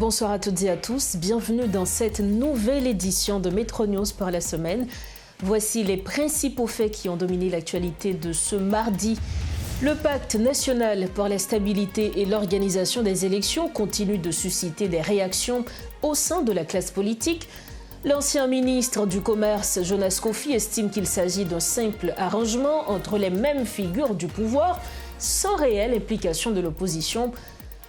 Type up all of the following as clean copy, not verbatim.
bonsoir à toutes et à tous. Bienvenue dans cette nouvelle édition de Métro News pour la semaine. Voici les principaux faits qui ont dominé l'actualité de ce mardi. Le pacte national pour la stabilité et l'organisation des élections continue de susciter des réactions au sein de la classe politique. L'ancien ministre du Commerce, Jonas Kofi, estime qu'il s'agit d'un simple arrangement entre les mêmes figures du pouvoir, sans réelle implication de l'opposition.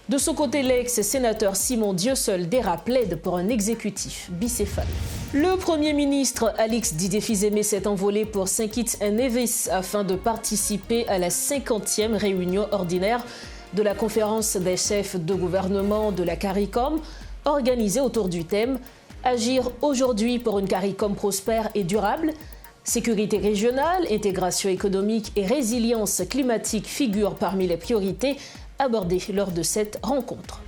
De son côté, l'ex-sénateur Simon Dieusseul-Dera plaide pour un exécutif bicéphale. Le Premier ministre Alix Didier Fils-Aimé s'est envolé pour St. Kitts and Nevis afin de participer à la 50e réunion ordinaire de la conférence des chefs de gouvernement de la CARICOM, organisée autour du thème « Agir aujourd'hui pour une CARICOM prospère et durable ». Sécurité régionale, intégration économique et résilience climatique figurent parmi les priorités abordées lors de cette rencontre.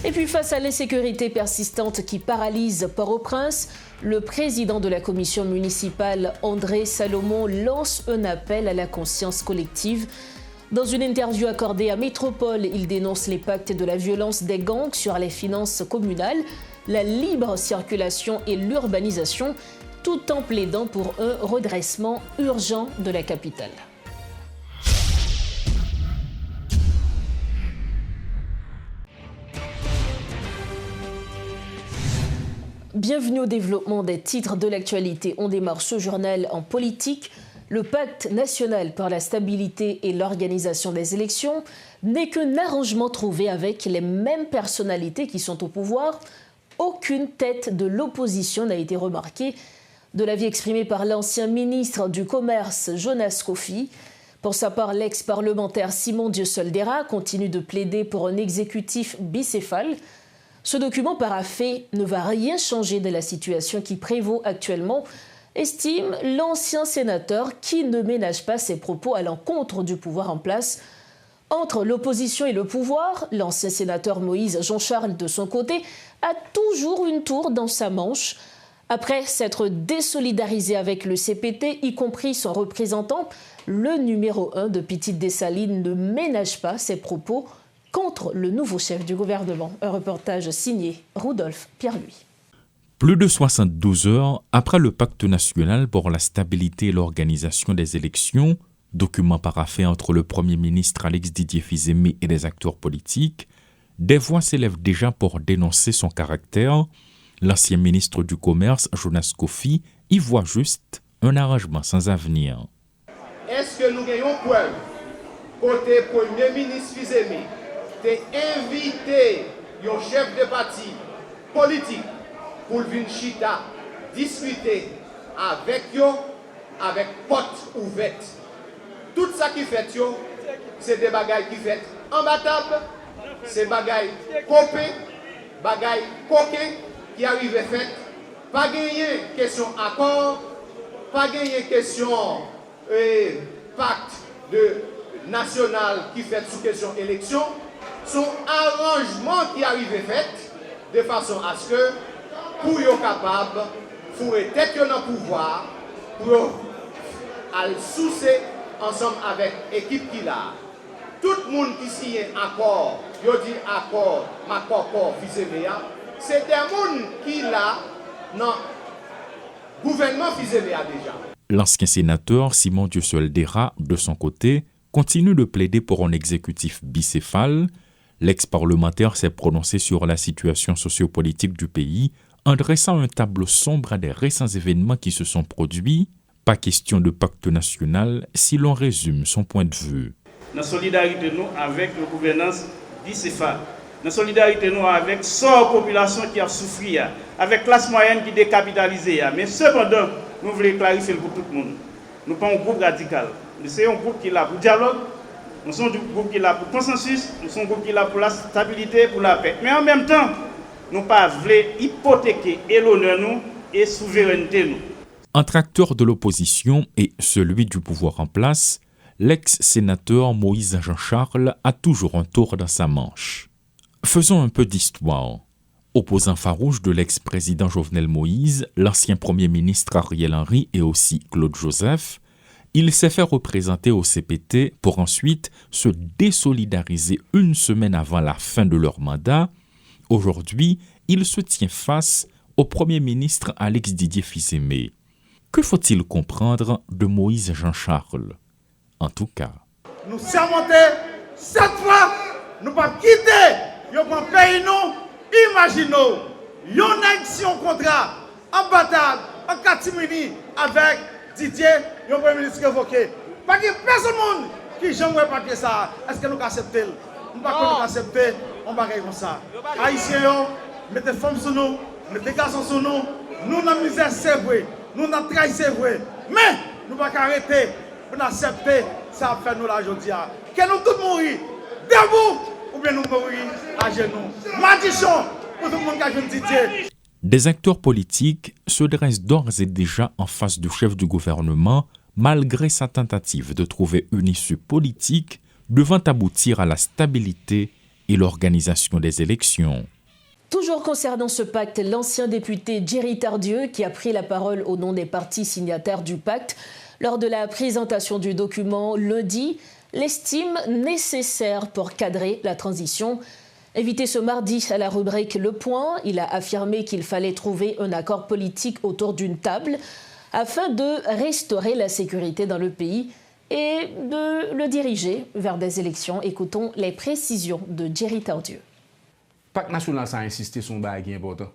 Et puis face à l'insécurité persistante qui paralyse Port-au-Prince, le président de la commission municipale, André Salomon, lance un appel à la conscience collective. Dans une interview accordée à Métropole, il dénonce les pactes de la violence des gangs sur les finances communales, la libre circulation et l'urbanisation, tout en plaidant pour un redressement urgent de la capitale. Bienvenue au développement des titres de l'actualité. On démarre ce journal en politique. Le pacte national pour la stabilité et l'organisation des élections n'est qu'un arrangement trouvé avec les mêmes personnalités qui sont au pouvoir. Aucune tête de l'opposition n'a été remarquée. De l'avis exprimé par l'ancien ministre du Commerce, Jonas Kofi. Pour sa part, l'ex-parlementaire Simon Dieusseul-Dera continue de plaider pour un exécutif bicéphale. Ce document paraphé ne va rien changer de la situation qui prévaut actuellement, estime l'ancien sénateur qui ne ménage pas ses propos à l'encontre du pouvoir en place. Entre l'opposition et le pouvoir, l'ancien sénateur Moïse Jean-Charles, de son côté, a toujours une tour dans sa manche. Après s'être désolidarisé avec le CPT, y compris son représentant, le numéro 1 de Petite Dessalines ne ménage pas ses propos contre le nouveau chef du gouvernement. Un reportage signé Rudolf Pierre-Louis. Plus de 72 heures après le pacte national pour la stabilité et l'organisation des élections, document paraphé entre le Premier ministre Alix Didier Fils-Aimé et les acteurs politiques, des voix s'élèvent déjà pour dénoncer son caractère. L'ancien ministre du Commerce, Jonas Kofi, y voit juste un arrangement sans avenir. Est-ce que nous ayons preuve côté Premier ministre Fils-Aimé d'inviter un chef de parti politique pour venir chita discuter avec eux avec porte ouverte? Tout ça qui fait yo, c'est des bagailles qui fait en bas table, c'est bagailles copé, bagailles coquées qui arrivent fait, pas gagner question accord, pas gagner question pacte de national qui fait sous question élection, son arrangement qui arrive fait de façon à ce que pour être capable de tête dans le pouvoir pour aller soucer ensemble avec l'équipe qu'il a. Tout le monde qui signe accord, il dit accord, Fils-Aimé, c'est des gens qui là dans le gouvernement Fils-Aimé déjà. L'ancien sénateur Simon Dieusseul-Dera, de son côté, continue de plaider pour un exécutif bicéphale. L'ex-parlementaire s'est prononcé sur la situation sociopolitique du pays en dressant un tableau sombre des récents événements qui se sont produits. Pas question de pacte national si l'on résume son point de vue. Dans la solidarité nous avec la gouvernance bicéphale, dans la solidarité nous avec la population qui a souffert, avec la classe moyenne qui est décapitalisée. Mais cependant, nous voulons clarifier pour tout le monde. Nous ne sommes pas un groupe radical. Nous sommes un groupe qui est là pour le dialogue, nous sommes un groupe qui est là pour le consensus, nous sommes un groupe qui est là pour la stabilité, pour la paix. Mais en même temps, nous ne pas voulons hypothéquer et l'honneur nous et la souveraineté nous. Entre acteurs de l'opposition et celui du pouvoir en place, l'ex-sénateur Moïse Jean-Charles a toujours un tour dans sa manche. Faisons un peu d'histoire. Opposant farouche de l'ex-président Jovenel Moïse, l'ancien premier ministre Ariel Henry et aussi Claude Joseph, il s'est fait représenter au CPT pour ensuite se désolidariser une semaine avant la fin de leur mandat Aujourd'hui, il se tient face au Premier ministre Alex Didier Fils-Aimé. Que faut-il comprendre de Moïse Jean-Charles? En tout cas, nous sermentons cette fois, nous ne pas quitter le pays, nous imaginons, yon si on contrat en bataille, en catimini avec Didier, le Premier ministre évoqué. Pas que personne qui j'aimerais pas que ça. Est-ce que nous acceptons? Nous ne pouvons pas accepter, on va comme ça. Haïtiens, mettez femmes sur nous, mettez garçons sur nous, nous dans la misère c'est vrai, nous dans la trahi c'est vrai. Mais nous ne pouvons pas arrêter pour accepter ça fait nous la aujourd'hui. Que nous tous mourir debout ou bien nous mourir à genoux. Maldition pour tout le monde qui a joué Didier. Des acteurs politiques se dressent d'ores et déjà en face du chef du gouvernement malgré sa tentative de trouver une issue politique devant aboutir à la stabilité et l'organisation des élections. Toujours concernant ce pacte, l'ancien député Jerry Tardieu, qui a pris la parole au nom des partis signataires du pacte, lors de la présentation du document lundi, l'estime nécessaire pour cadrer la transition. Invité ce mardi à la rubrique Le Point, il a affirmé qu'il fallait trouver un accord politique autour d'une table afin de restaurer la sécurité dans le pays et de le diriger vers des élections. Écoutons les précisions de Jerry Tardieu. Le pacte national a insisté sur un bagage important.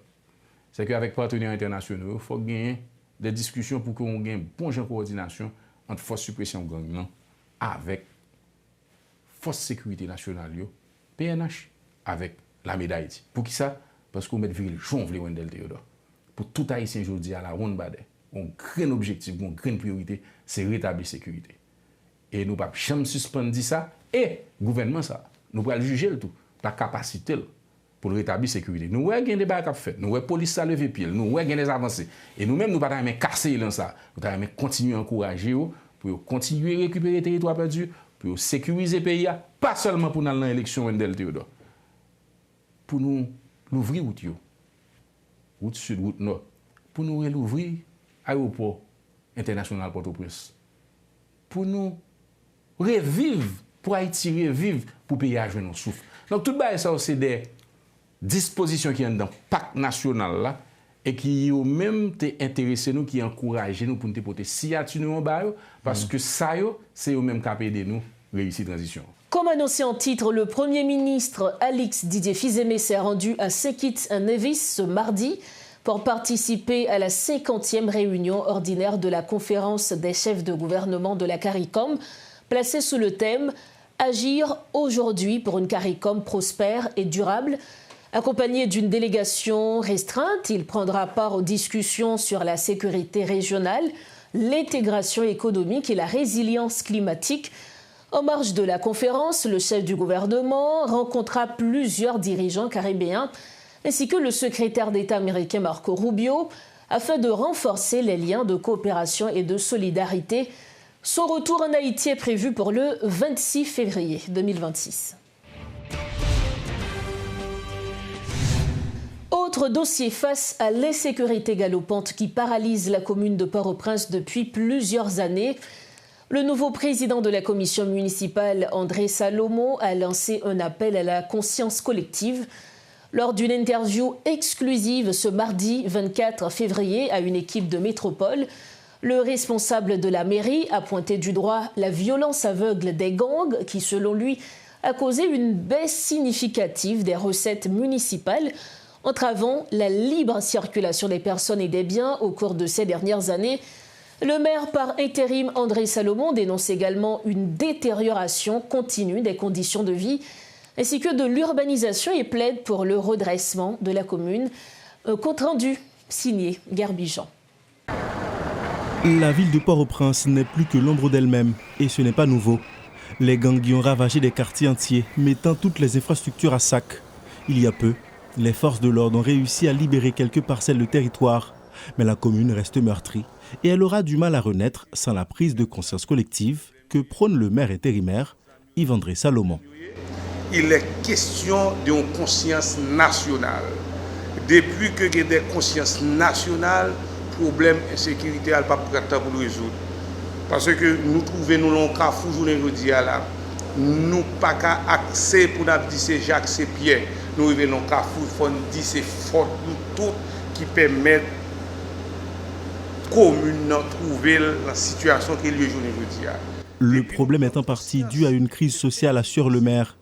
C'est qu'avec les partenaires internationaux, il faut gagner des discussions pour qu'on ait une bonne coordination entre forces suppression gang avec force sécurité nationale, PNH, avec l'armée d'Haïti. Pour qui ça? Parce qu'on met viril Jean-Vlé Wendel Théodore. Pour tout Haïtien aujourd'hui à la ronde badé, un grand objectif, une grande priorité, c'est rétablir la sécurité. Et nous ne pouvons jamais suspendre ça. Et le gouvernement, ça, nous pouvons juger le tout, la capacité pour rétablir la sécurité. Nous avons des débats à faire, nous avons la police à lever pied, nous avons des avancées. Et nous-mêmes, nous ne pouvons pas casser ça. Nous devons continuer à encourager pour continuer à récupérer les territoires perdus, pour sécuriser le pays, pas seulement pour aller dans l'élection Wendel Théodore. Pour nous ouvrir route sud, route nord, pour nous ouvrir l'aéroport international Port-au-Prince. Pour nous revivre, pour Haïti revivre, pour le pays à jouer nos souffle. Donc tout ça, c'est des dispositions qui sont dans le pacte national là, et qui ont même intéressé nous, qui encouragent nous pour nous porter si à nous en bas, parce que ça, c'est eux même qui ont aidé nous réussir la transition. Comme annoncé en titre, le Premier ministre Alex Didier Fils-Aimé s'est rendu à St. Kitts and Nevis ce mardi pour participer à la 50e réunion ordinaire de la conférence des chefs de gouvernement de la CARICOM, placée sous le thème « Agir aujourd'hui pour une CARICOM prospère et durable ». Accompagné d'une délégation restreinte, il prendra part aux discussions sur la sécurité régionale, l'intégration économique et la résilience climatique. En marge de la conférence, le chef du gouvernement rencontra plusieurs dirigeants caribéens ainsi que le secrétaire d'État américain Marco Rubio afin de renforcer les liens de coopération et de solidarité. Son retour en Haïti est prévu pour le 26 février 2026. Autre dossier face à l'insécurité galopante qui paralyse la commune de Port-au-Prince depuis plusieurs années. Le nouveau président de la commission municipale, André Salomon, a lancé un appel à la conscience collective. Lors d'une interview exclusive ce mardi 24 février à une équipe de Métropole, le responsable de la mairie a pointé du doigt la violence aveugle des gangs qui, selon lui, a causé une baisse significative des recettes municipales, entravant la libre circulation des personnes et des biens au cours de ces dernières années. Le maire par intérim André Salomon dénonce également une détérioration continue des conditions de vie ainsi que de l'urbanisation et plaide pour le redressement de la commune. Un compte-rendu signé Garbijan. La ville de Port-au-Prince n'est plus que l'ombre d'elle-même et ce n'est pas nouveau. Les gangs y ont ravagé des quartiers entiers, mettant toutes les infrastructures à sac. Il y a peu, les forces de l'ordre ont réussi à libérer quelques parcelles de territoire, mais la commune reste meurtrie et elle aura du mal à renaître sans la prise de conscience collective que prône le maire intérimaire Yves-André Salomon. Il est question d'une conscience nationale. Depuis que il y a des consciences nationales, problème insécurité n'est pas prêt pour le résoudre. Parce que nous trouvons nous l'on cafou journée aujourd'hui là, nous pas qu'à accès pour nous dire c'est Jacques, c'est Pierre. nous arrivons dans Carrefour, il faut dire c'est fort nous tous qui permettent commune de trouver la situation qu'il y a aujourd'hui. Le problème est en partie dû à une crise sociale, assure le maire.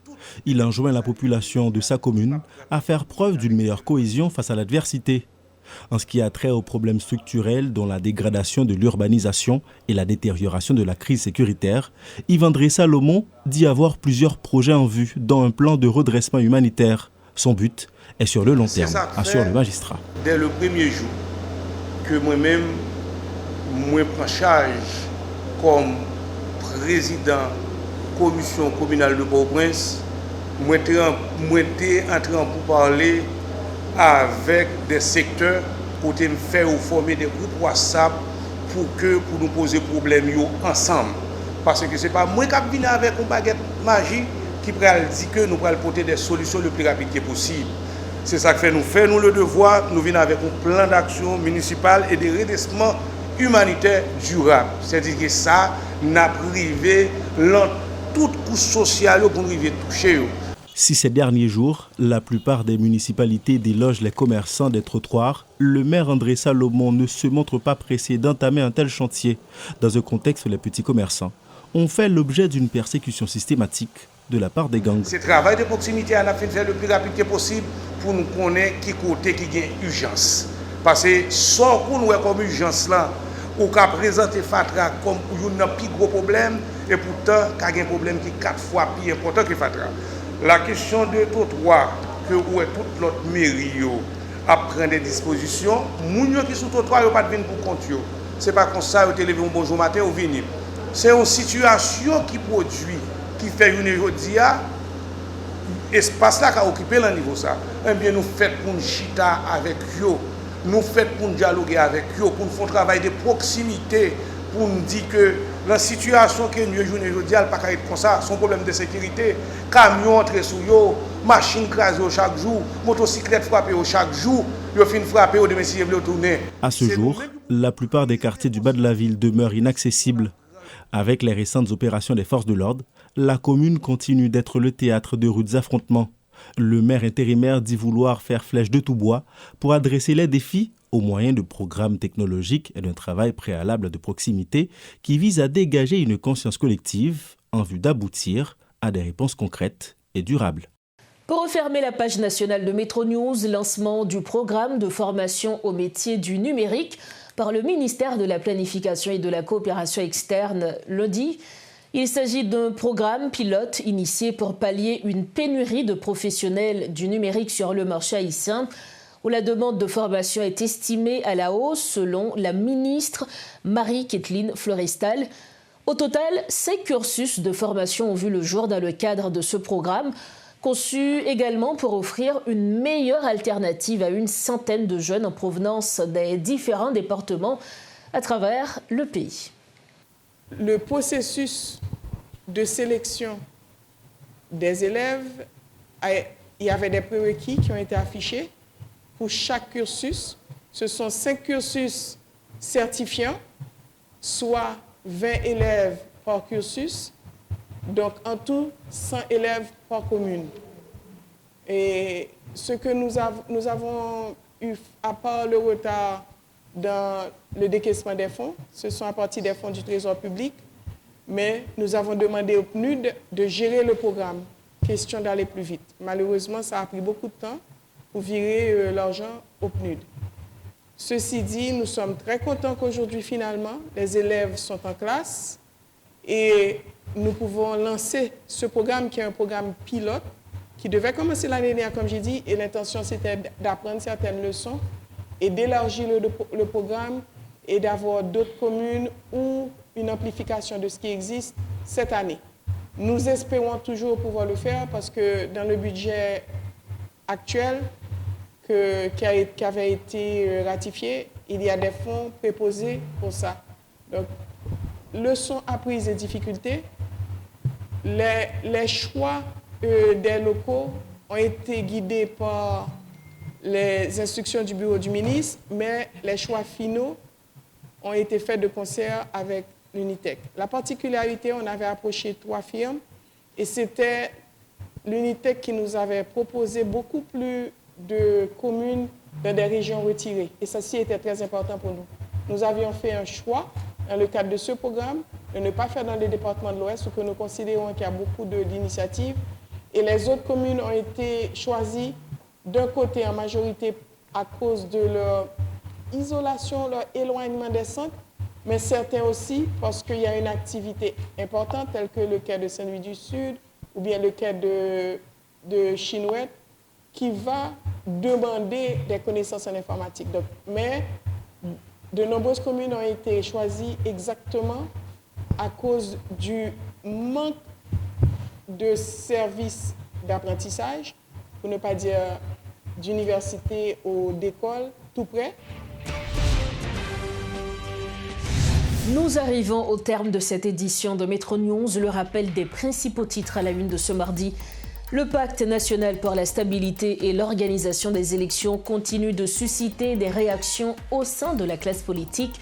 Il enjoint la population de sa commune à faire preuve d'une meilleure cohésion face à l'adversité. En ce qui a trait aux problèmes structurels dont la dégradation de l'urbanisation et la détérioration de la crise sécuritaire, Yves-André Salomon dit avoir plusieurs projets en vue, dont un plan de redressement humanitaire. Son but est sur le long terme, assure le magistrat. Dès le premier jour que moi-même, moi prends charge comme président commission communale de Port-au-Prince, moi suis entré en pourparler avec des secteurs pour me faire former des groupes WhatsApp pour nous poser problème ensemble. Parce que ce n'est pas moi qui viens avec une baguette magique qui dit que nous allons porter des solutions le plus rapide que possible. C'est ça que fait nous le devoir, nous venons avec un plan d'action municipal et de redressement humanitaire durable. C'est-à-dire que ça n'a privé toute couche sociale pour nous toucher. Si ces derniers jours, la plupart des municipalités délogent les commerçants des trottoirs, le maire André Salomon ne se montre pas pressé d'entamer un tel chantier, dans un contexte où les petits commerçants ont fait l'objet d'une persécution systématique de la part des gangs. Ce travail de proximité à la fin faire le plus rapide que possible pour nous connaître qui côté qui a urgence. Parce que sans qu'on nous comme urgence là, ou qu'à présenter Fatra comme un plus gros problème, et pourtant qu'il y a un problème qui est 4 fois plus important que Fatra. La question de trottoir, que où est toute notre mairie à prendre des dispositions, les gens qui sont sur le trottoir ne pas venir pour compte. Ce n'est pas comme ça, vous levé un bonjour matin ou venir. C'est une situation qui produit, qui fait une aujourd'hui, espace là qui a occupé le niveau ça. Eh bien, nous faisons pour nous chita avec eux, nous faisons pour nous dialoguer avec eux, pour nous faire un travail de proximité, pour nous dire que la situation que nous avons aujourd'hui, elle ne peut pas être comme ça. Son problème de sécurité, camions entrent sur eux, machines crasées chaque jour, motocyclettes frappées chaque jour, ils finissent frapper au domicile et tourner. À ce jour, la plupart des quartiers du bas de la ville demeurent inaccessibles. Avec les récentes opérations des forces de l'ordre, la commune continue d'être le théâtre de rudes affrontements. Le maire intérimaire dit vouloir faire flèche de tout bois pour adresser les défis au moyen de programmes technologiques et d'un travail préalable de proximité qui vise à dégager une conscience collective en vue d'aboutir à des réponses concrètes et durables. Pour refermer la page nationale de Métro News, lancement du programme de formation au métier du numérique par le ministère de la Planification et de la Coopération externe lundi. Il s'agit d'un programme pilote initié pour pallier une pénurie de professionnels du numérique sur le marché haïtien, où la demande de formation est estimée à la hausse selon la ministre Marie-Kathleen Florestal. Au total, 5 cursus de formation ont vu le jour dans le cadre de ce programme, conçu également pour offrir une meilleure alternative à une centaine de jeunes en provenance des différents départements à travers le pays. Le processus de sélection des élèves, il y avait des prérequis qui ont été affichés pour chaque cursus. Ce sont 5 cursus certifiants, soit 20 élèves par cursus, donc en tout 100 élèves par commune. Et ce que nous avons eu, à part le retard dans le décaissement des fonds, ce sont à partir des fonds du Trésor public, mais nous avons demandé au PNUD de gérer le programme, question d'aller plus vite. Malheureusement, ça a pris beaucoup de temps pour virer l'argent au PNUD. Ceci dit, nous sommes très contents qu'aujourd'hui, finalement, les élèves sont en classe et nous pouvons lancer ce programme qui est un programme pilote qui devait commencer l'année dernière, comme j'ai dit, et l'intention, c'était d'apprendre certaines leçons et d'élargir le programme et d'avoir d'autres communes ou une amplification de ce qui existe cette année. Nous espérons toujours pouvoir le faire parce que dans le budget actuel qui avait été ratifié, il y a des fonds préposés pour ça. Donc, leçons apprises et difficultés. Les choix des locaux ont été guidés par les instructions du bureau du ministre, mais les choix finaux ont été faits de concert avec l'Unitec. La particularité, on avait approché 3 firmes et c'était l'UNITEC qui nous avait proposé beaucoup plus de communes dans des régions retirées. Et ceci était très important pour nous. Nous avions fait un choix, dans le cadre de ce programme, de ne pas faire dans les départements de l'Ouest, où que nous considérons qu'il y a beaucoup d'initiatives. Et les autres communes ont été choisies d'un côté en majorité à cause de leur isolation, leur éloignement des centres, mais certains aussi parce qu'il y a une activité importante, telle que le cas de Saint-Louis du Sud ou bien le cas de Chinouette, qui va demander des connaissances en informatique. Donc, mais de nombreuses communes ont été choisies exactement à cause du manque de services d'apprentissage, pour ne pas dire d'université ou d'école, tout près. Nous arrivons au terme de cette édition de Métro News. Le rappel des principaux titres à la une de ce mardi. Le pacte national pour la stabilité et l'organisation des élections continue de susciter des réactions au sein de la classe politique.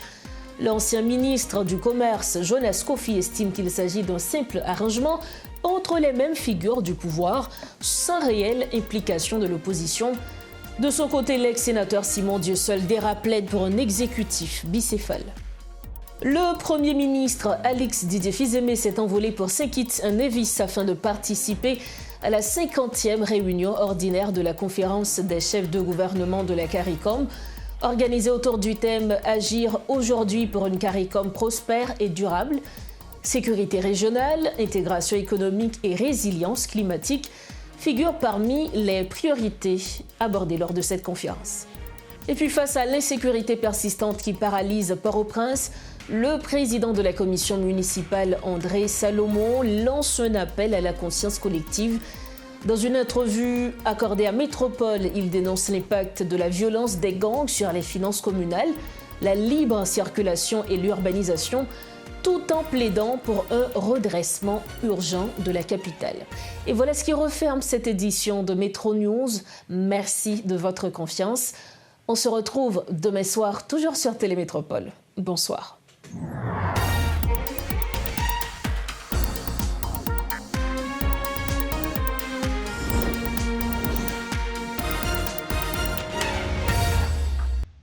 L'ancien ministre du Commerce, Jonas Kofi, estime qu'il s'agit d'un simple arrangement entre les mêmes figures du pouvoir, sans réelle implication de l'opposition. De son côté, l'ex-sénateur Simon Dieusseul-Dera plaide pour un exécutif bicéphale. Le Premier ministre Alex Didier Fils-Aimé s'est envolé pour Saint-Kitts-Nevis afin de participer à la 50e réunion ordinaire de la conférence des chefs de gouvernement de la CARICOM, organisée autour du thème « Agir aujourd'hui pour une CARICOM prospère et durable ». Sécurité régionale, intégration économique et résilience climatique figurent parmi les priorités abordées lors de cette conférence. Et puis face à l'insécurité persistante qui paralyse Port-au-Prince, le président de la commission municipale, André Salomon, lance un appel à la conscience collective. Dans une entrevue accordée à Métropole, il dénonce l'impact de la violence des gangs sur les finances communales, la libre circulation et l'urbanisation, tout en plaidant pour un redressement urgent de la capitale. Et voilà ce qui referme cette édition de Métro News. Merci de votre confiance. On se retrouve demain soir, toujours sur Télémétropole. Bonsoir.